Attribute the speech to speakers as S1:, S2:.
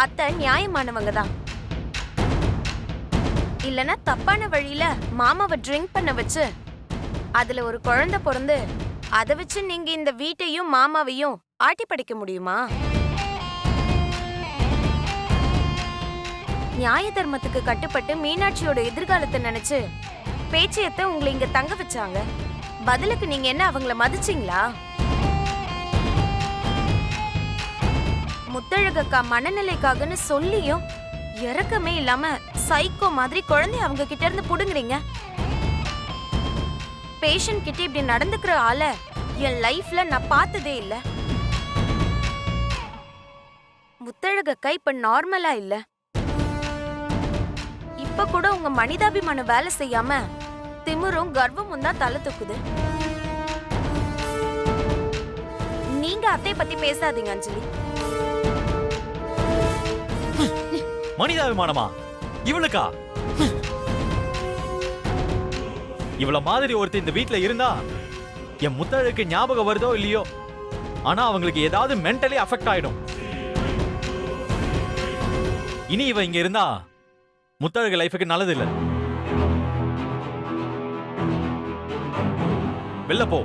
S1: அத்தை நியாயமானவங்க தான். இல்லனா தப்பான வழியில மாமாவை ட்ரிங்க் பண்ண வச்சு அதுல ஒரு குழந்தை பிறந்து அதை வச்சு நீங்க இந்த வீட்டையும் மாமாவையும் ஆட்டி படைக்க முடியுமா? நியாய தர்மத்துக்கு கட்டுப்பட்டு மீனாட்சியோட எதிர்காலத்தை நினைச்சு பேச்சியத்தை உங்களை இங்க தங்க வச்சாங்க. பதிலுக்கு நீங்க என்ன அவங்கள மதிச்சீங்களா? முத்தழகக்கா மனநிலைக்காகன்னு சொல்லியும் இறக்கமே இல்லாம சைக்கோ மாதிரி குழந்தைய அவங்க கிட்ட இருந்து புடுங்குறீங்க. பேஷண்ட் கிட்ட இப்படி நடந்துக்கிற ஆள என் லைஃப்ல நான் பார்த்ததே இல்ல. முத்தழகக்கா இப்ப நார்மலா இல்ல. இப்ப கூட உங்க மனிதாபிமானம் வேலை செய்யாம திமிரும் கர்வமும் தான் தலை தூக்குது. நீங்க அத்தை பத்தி பேசாதீங்க அஞ்சலி.
S2: மனிதாபிமானமா இவளுக்கா? இவள மாதிரி ஒருத்தர் இந்த வீட்ல இருந்தா என் முத்தழகுக்கு ஞாபகம் வருதோ இல்லையோ, ஆனா அவங்களுக்கு ஏதாவது மென்டலி அஃபெக்ட் ஆயிடும். இனி இவ இங்க இருந்தா முத்தழகு லைஃபுக்கு நல்லது இல்ல. வெளில போ.